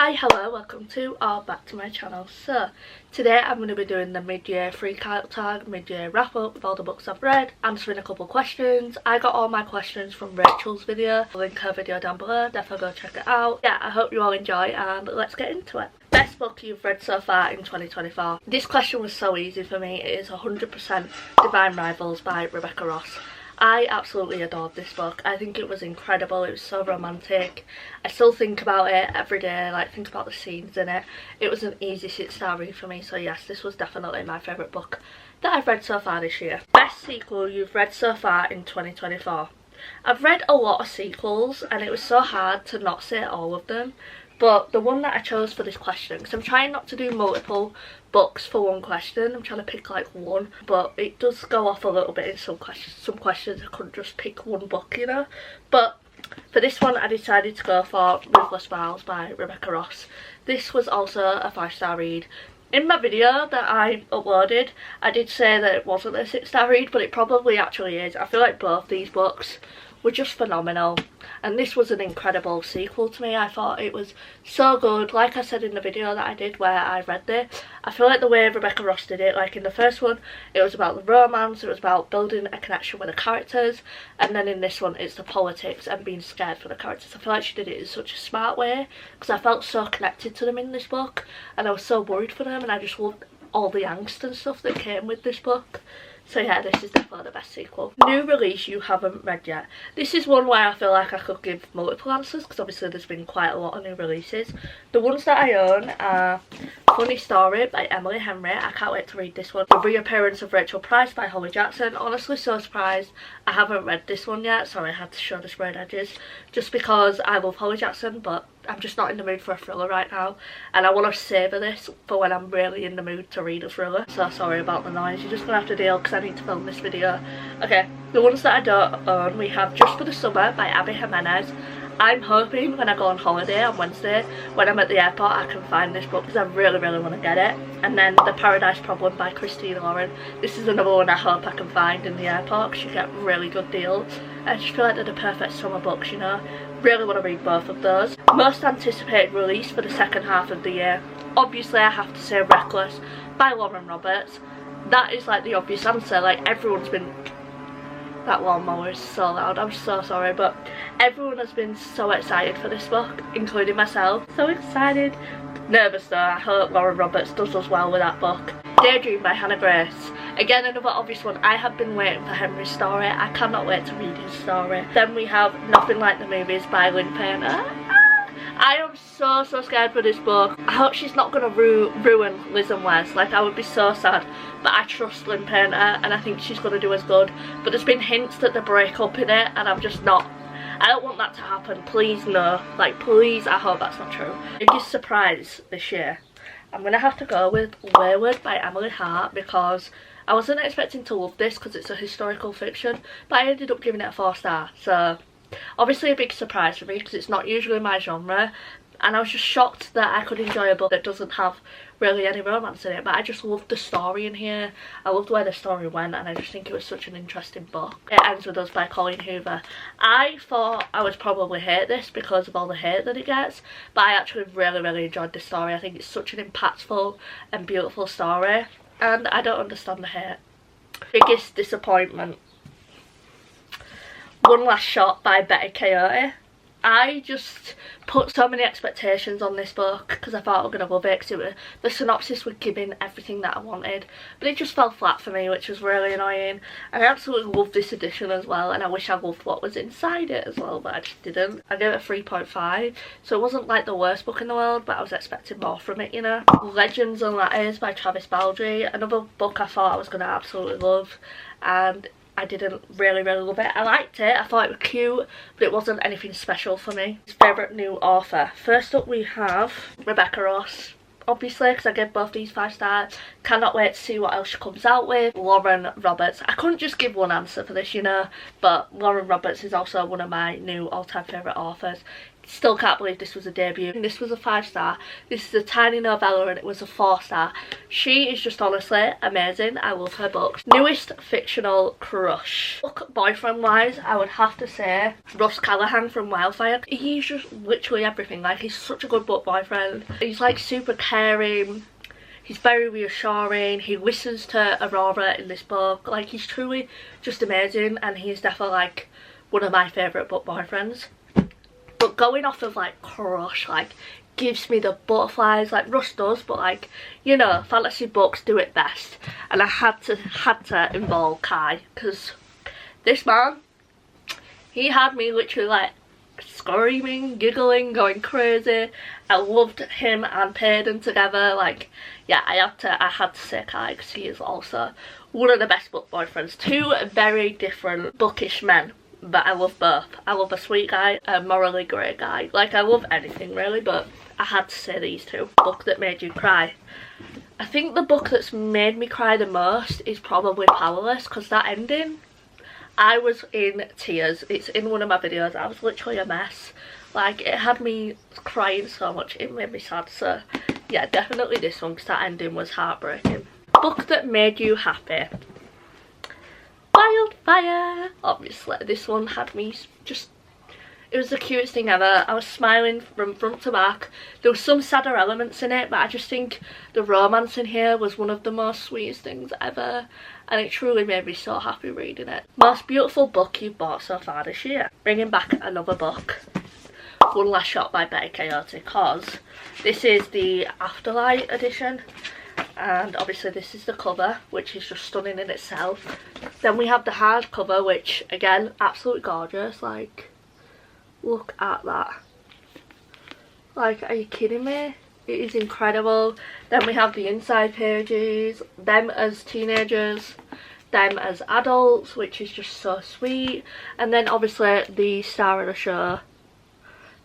Hi, hello, welcome to or back to my channel. So today I'm going to be doing the mid-year freak out tag, mid-year wrap up with all the books I've read, answering a couple questions. I got all my questions from Rachel's video. I'll link her video down below, definitely go check it out. Yeah, I hope you all enjoy and let's get into it. Best book you've read so far in 2024. This question was so easy for me. It is 100% Divine Rivals by Rebecca Ross. I absolutely adored this book. I think it was incredible. It was so romantic. I still think about it every day, like think about the scenes in it. It was an easy sit-star read for me, so yes, this was definitely my favourite book that I've read so far this year. Best sequel you've read so far in 2024. I've read a lot of sequels and it was so hard to not say all of them. But the one that I chose for this question, because I'm trying not to do multiple books for one question, I'm trying to pick like one, but it does go off a little bit in some questions. Some questions I couldn't just pick one book, you know. But for this one I decided to go for Ruthless Vows by Rebecca Ross. This was also a 5-star read. In my video that I uploaded, I did say that it wasn't a 6-star read, but it probably actually is. I feel like both these books were just phenomenal, and this was an incredible sequel to me. I thought it was so good. Like I said in the video that I did where I read this, I feel like the way Rebecca Ross did it, like in the first one it was about the romance, it was about building a connection with the characters, and then in this one it's the politics and being scared for the characters. I feel like she did it in such a smart way, because I felt so connected to them in this book and I was so worried for them, and I just loved all the angst and stuff that came with this book. So yeah, this is definitely the best sequel. New release you haven't read yet. This is one where I feel like I could give multiple answers, because obviously there's been quite a lot of new releases. The ones that I own are Funny Story by Emily Henry. I can't wait to read this one. The Reappearance of Rachel Price by Holly Jackson. Honestly, so surprised I haven't read this one yet. Sorry, I had to show the spread edges. Just because I love Holly Jackson, but I'm just not in the mood for a thriller right now, and I want to savour this for when I'm really in the mood to read a thriller. So sorry about the noise, you're just going to have to deal because I need to film this video. Okay, the ones that I don't own, we have Just for the Summer by Abby Jimenez. I'm hoping when I go on holiday on Wednesday, when I'm at the airport, I can find this book because I really want to get it. And then The Paradise Problem by Christine Lauren. This is another one I hope I can find in the airport because you get really good deals. I just feel like they're the perfect summer books, you know. Really want to read both of those. Most anticipated release for the second half of the year. Obviously I have to say Reckless by Lauren Roberts. That is like the obvious answer. Like everyone's been... That lawnmower is so loud, I'm so sorry, but everyone has been so excited for this book, including myself. So excited. Nervous though, I hope Lauren Roberts does as well with that book. Daydream by Hannah Grace. Again, another obvious one. I have been waiting for Henry's story. I cannot wait to read his story. Then we have Nothing Like the Movies by Lynn Painter. I am so scared for this book. I hope she's not going to ruin Liz and Wes. Like, I would be so sad. But I trust Lynn Painter and I think she's going to do as good. But there's been hints that they break up in it and I'm just not... I don't want that to happen. Please no. Like, please, I hope that's not true. Biggest surprise this year. I'm going to have to go with Wayward by Emily Hart, because I wasn't expecting to love this because it's a historical fiction. But I ended up giving it a 4-star. So... obviously a big surprise for me because it's not usually my genre, and I was just shocked that I could enjoy a book that doesn't have really any romance in it, but I just loved the story in here. I loved where the story went and I just think it was such an interesting book. It Ends With Us by Colleen Hoover. I thought I would probably hate this because of all the hate that it gets, but I actually really enjoyed the story. I think it's such an impactful and beautiful story, and I don't understand the hate. Biggest disappointment. One Last Shot by Betty Coyote. I just put so many expectations on this book because I thought I was going to love it, because the synopsis was giving everything that I wanted, but it just fell flat for me, which was really annoying. And I absolutely loved this edition as well, and I wish I loved what was inside it as well, but I just didn't. I gave it a 3.5, so it wasn't like the worst book in the world, but I was expecting more from it, you know. Legends and Letters by Travis Baldree. Another book I thought I was going to absolutely love, and I didn't really love it. I liked it, I thought it was cute, but it wasn't anything special for me. Favourite new author. First up we have Rebecca Ross, obviously, because I gave both these 5 stars. Cannot wait to see what else she comes out with. Lauren Roberts. I couldn't just give one answer for this, you know, but Lauren Roberts is also one of my new all-time favourite authors. Still can't believe this was a debut. And this was a 5-star. This is a tiny novella and it was a 4-star. She is just honestly amazing. I love her books. Newest fictional crush. Book boyfriend wise, I would have to say Russ Callahan from Wildfire. He's just literally everything. Like, he's such a good book boyfriend. He's like super caring. He's very reassuring. He listens to Aurora in this book. Like, he's truly just amazing, and he's definitely like one of my favourite book boyfriends. But going off of like crush, like, gives me the butterflies like Russ does, but like, you know, fantasy books do it best. And I had to involve Kai, because this man, he had me literally like screaming, giggling, going crazy. I loved him and Payden together. Like, yeah, I had to say Kai, because he is also one of the best book boyfriends. Two very different bookish men, but I love both. I love a sweet guy, a morally grey guy. Like, I love anything really, but I had to say these two. Book that made you cry. I think the book that's made me cry the most is probably Powerless, because that ending, I was in tears. It's in one of my videos. I was literally a mess. Like, it had me crying so much. It made me sad. So yeah, definitely this one, because that ending was heartbreaking. Book that made you happy. Wildfire. Obviously this one had me just, it was the cutest thing ever. I was smiling from front to back. There were some sadder elements in it, but I just think the romance in here was one of the most sweetest things ever, and it truly made me so happy reading it. Most beautiful book you've bought so far this year. Bringing back another book, One Last Shot by Betty Coyote, because this is the Afterlight edition, and obviously this is the cover, which is just stunning in itself. Then we have the hardcover, which again, absolutely gorgeous. Like, look at that. Like, are you kidding me? It is incredible. Then we have the inside pages, them as teenagers, them as adults, which is just so sweet. And then obviously the star of the show,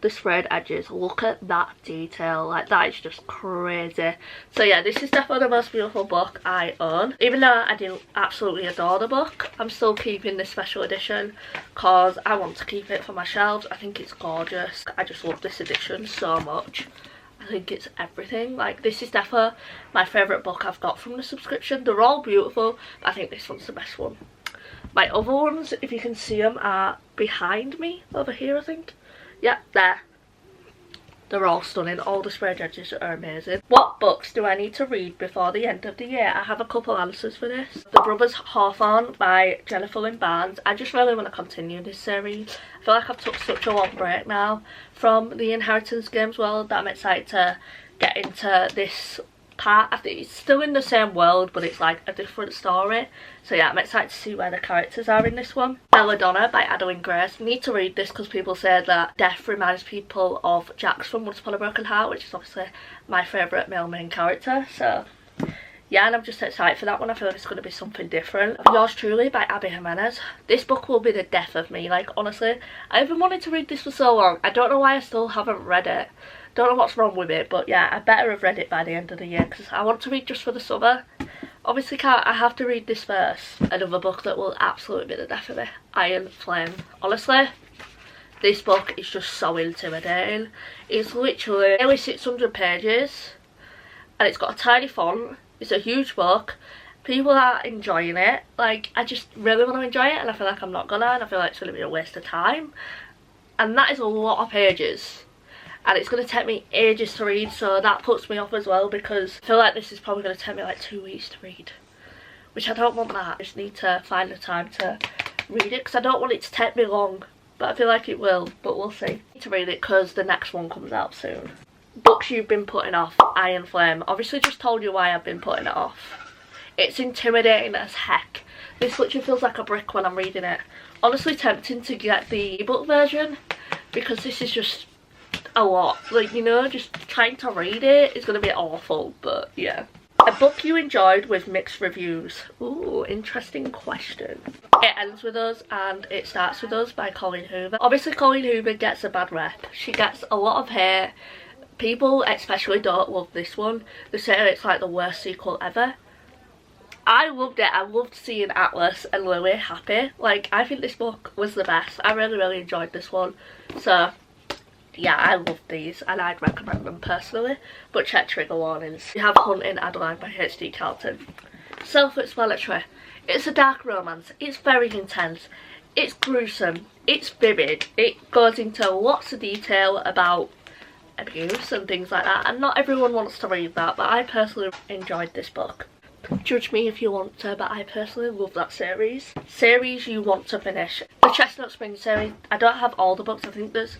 the sprayed edges. Look at that detail. Like, that is just crazy. So yeah, this is definitely the most beautiful book I own. Even though I do absolutely adore the book, I'm still keeping this special edition because I want to keep it for my shelves. I think it's gorgeous. I just love this edition so much. I think it's everything. Like, this is definitely my favourite book I've got from the subscription. They're all beautiful, but I think this one's the best one. My other ones, if you can see them, are behind me over here, I think. Yep, there. They're all stunning. All the spread edges are amazing. What books do I need to read before the end of the year? I have a couple answers for this. The Brothers Hawthorne by Jennifer Lynn Barnes. I just really want to continue this series. I feel like I've took such a long break now from the Inheritance Games world that I'm excited to get into this part. I think it's still in the same world, but it's like a different story. So yeah, I'm excited to see where the characters are in this one. Belladonna by Adeline Grace. I need to read this because people say that Death reminds people of Jax from Once Upon a Broken Heart, which is obviously my favourite male main character. So yeah, and I'm just excited for that one. I feel like it's going to be something different. Yours Truly by Abby Jimenez. This book will be the death of me. Like, honestly, I've been wanting to read this for so long. I don't know why I still haven't read it. Don't know what's wrong with it, but yeah, I better have read it by the end of the year because I want to read just for the summer. Obviously I have to read this first. Another book that will absolutely be the death of me, Iron Flame. Honestly, this book is just so intimidating. It's literally nearly 600 pages and it's got a tiny font. It's a huge book. People are enjoying it. Like, I just really want to enjoy it, and I feel like I'm not gonna, and I feel like it's gonna be a waste of time. And that is a lot of pages. And it's going to take me ages to read, so that puts me off as well, because I feel like this is probably going to take me like 2 weeks to read, which I don't want that. I just need to find the time to read it because I don't want it to take me long, but I feel like it will, but we'll see. I need to read it because the next one comes out soon. Books you've been putting off. Iron Flame. Obviously just told you why I've been putting it off. It's intimidating as heck. This literally feels like a brick when I'm reading it. Honestly tempting to get the ebook version because this is just a lot. Like, you know, just trying to read it is going to be awful, but yeah. A book you enjoyed with mixed reviews. Ooh, interesting question. It Ends With Us and It Starts With Us by Colleen Hoover. Obviously Colleen Hoover gets a bad rep. She gets a lot of hate. People especially don't love this one. They say it's like the worst sequel ever. I loved it. I loved seeing Atlas and Lily happy. Like, I think this book was the best. I really enjoyed this one. So yeah, I love these and I'd recommend them personally, but check trigger warnings. We have Hunting Adeline by H.D. Carlton. Self-explanatory. It's a dark romance, it's very intense, it's gruesome, it's vivid, it goes into lots of detail about abuse and things like that, and not everyone wants to read that, but I personally enjoyed this book. Judge me if you want to, but I personally love that series. Series you want to finish. The Chestnut Springs series, I don't have all the books, I think there's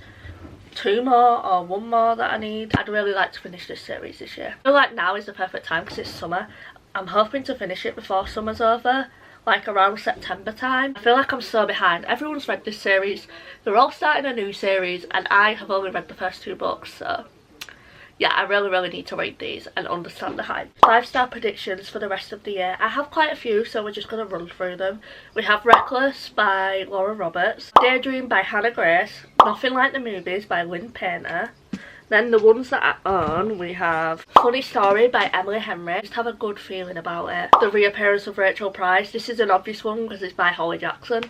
2 more or 1 more that I need. I'd really like to finish this series this year. I feel like now is the perfect time because it's summer. I'm hoping to finish it before summer's over, like around September time. I feel like I'm so behind. Everyone's read this series, they're all starting a new series, and I have only read the first 2 books, so yeah, I really need to read these and understand the hype. 5-star predictions for the rest of the year. I have quite a few, so we're just going to run through them. We have Reckless by Laura Roberts, Daydream by Hannah Grace, Nothing Like the Movies by Lynn Painter. Then the ones that I own, we have Funny Story by Emily Henry. I just have a good feeling about it. The Reappearance of Rachel Price. This is an obvious one because it's by Holly Jackson,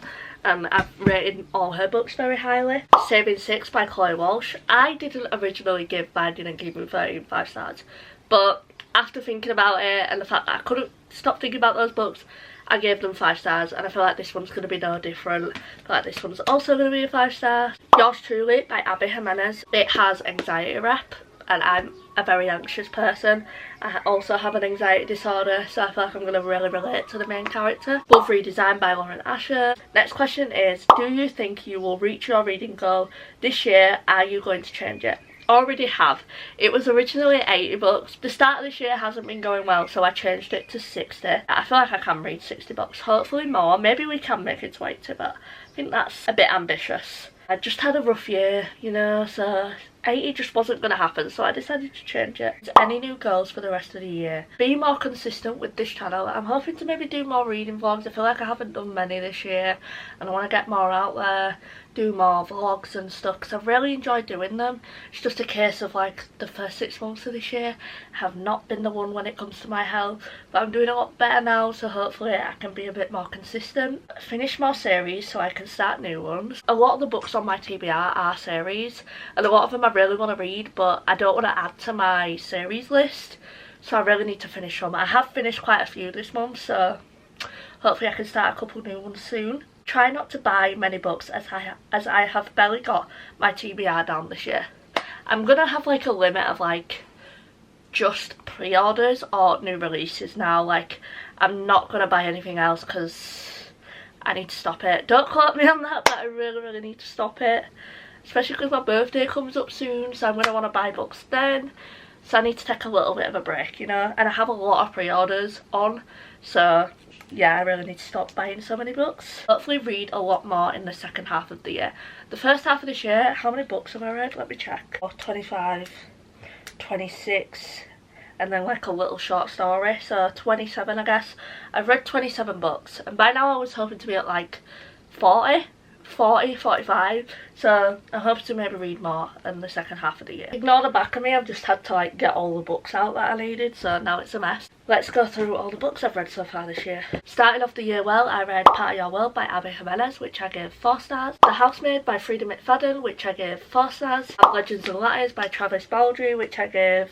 and I've rated all her books very highly. Saving Six by Chloe Walsh. I didn't originally give Binding and Keeping 13 5 stars, but after thinking about it and the fact that I couldn't stop thinking about those books, I gave them 5 stars, and I feel like this one's going to be no different. I feel like this one's also going to be a 5 star. Yours Truly by Abby Jimenez. It has anxiety rep, and I'm a very anxious person. I also have an anxiety disorder, so I feel like I'm going to really relate to the main character. Love Redesign by Lauren Asher. Next question is, do you think you will reach your reading goal this year? Are you going to change it? Already have. It was originally 80 books. The start of this year hasn't been going well, so I changed it to 60. I feel like I can read 60 books, hopefully more. Maybe we can make it to 80, but I think that's a bit ambitious. I just had a rough year, you know, so 80 just wasn't going to happen, so I decided to change it. Any new goals for the rest of the year? Be more consistent with this channel. I'm hoping to maybe do more reading vlogs. I feel like I haven't done many this year, and I want to get more out there, do more vlogs and stuff, because I've really enjoyed doing them. It's just a case of like the first 6 months of this year have not been the one when it comes to my health, but I'm doing a lot better now, so hopefully I can be a bit more consistent. Finish more series so I can start new ones. A lot of the books on my TBR are series, and a lot of them I really want to read, but I don't want to add to my series list, so I really need to finish them. I have finished quite a few this month, so hopefully I can start a couple new ones soon. Try not to buy many books as I have barely got my TBR down this year. I'm gonna have like a limit of like just pre-orders or new releases now. Like, I'm not gonna buy anything else because I need to stop it. Don't quote me on that, but I really need to stop it, especially because my birthday comes up soon, so I'm gonna want to buy books then, so I need to take a little bit of a break, you know, and I have a lot of pre-orders on, so yeah, I really need to stop buying so many books. Hopefully read a lot more in the second half of the year. The first half of this year, how many books have I read? Let me check. 25, 26, and then like a little short story, so 27 I guess. I've read 27 books, and by now I was hoping to be at like 40, 45, so I hope to maybe read more in the second half of the year. Ignore the back of me, I've just had to like get all the books out that I needed, so now it's a mess. Let's go through all the books I've read so far this year. Starting off the year well, I read Part of Your World by Abby Jimenez, which I gave 4 stars. The Housemaid by Frida McFadden, which I gave 4 stars. Legends and Letters by Travis Baldree, which I gave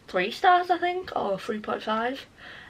3 stars I think, or 3.5.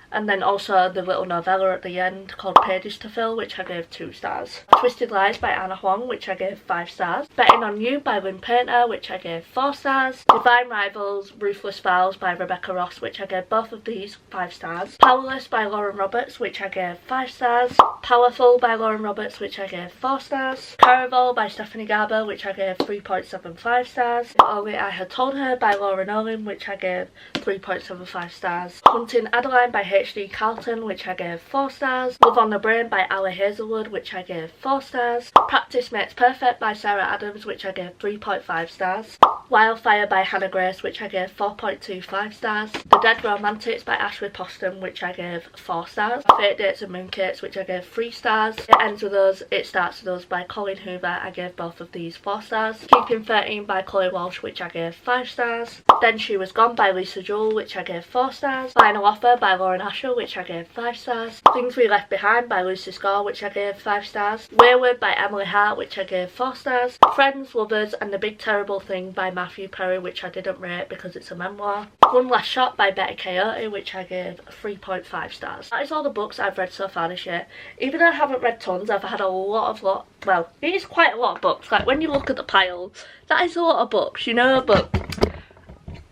And then also the little novella at the end called Pages to Fill, which I gave 2 stars. Twisted Lies by Anna Huang, which I gave 5 stars. Betting on You by Lynn Painter, which I gave 4 stars. Divine Rivals, Ruthless Vows by Rebecca Ross, which I gave both of these 5 stars. Powerless by Lauren Roberts, which I gave 5 stars. Powerful by Lauren Roberts, which I gave 4 stars. Caraval by Stephanie Garber, which I gave 3.75 stars. If Only I Had Told Her by Laura Nolan, which I gave 3.75 stars. Hunting Adeline by H.D. Carlton, which I gave 4 stars. Love on the Brain by Ali Hazelwood, which I gave 4 stars. Practice Makes Perfect by Sarah Adams, which I gave 3.5 stars. Wildfire by Hannah Grace, which I gave 4.25 stars. The Dead Romantics by Ashleigh Poston, which I gave 4 stars. Fate Dates and Mooncakes, which I gave 3 stars. It Ends With Us, It Starts With Us by Colleen Hoover, I gave both of these 4 stars. Keeping 13 by Chloe Walsh, which I gave 5 stars. Then She Was Gone by Lisa Jewell, which I gave 4 stars. Final Offer by Lauren Asher, which I gave 5 stars. Things We Left Behind by Lucy Score, which I gave 5 stars. Wayward by Emily Hart, which I gave 4 stars. Friends, Lovers and The Big Terrible Thing by Matthew Perry, which I didn't rate because it's a memoir. One Last Shot by Betty Coyote, which I gave 3.5 stars. That is all the books I've read so far this year. Even though I haven't read tons, I've had a lot, well, it is quite a lot of books. Like, when you look at the pile, that is a lot of books, you know, but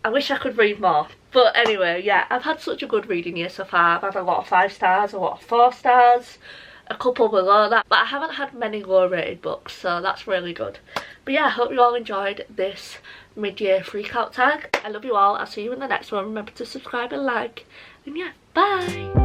I wish I could read more. But anyway, yeah, I've had such a good reading year so far. I've had a lot of 5 stars, a lot of 4 stars, a couple below that, but I haven't had many low rated books, so that's really good. But yeah, I hope you all enjoyed this mid-year freak out tag. I love you all. I'll see you in the next one. Remember to subscribe and like. And yeah, bye!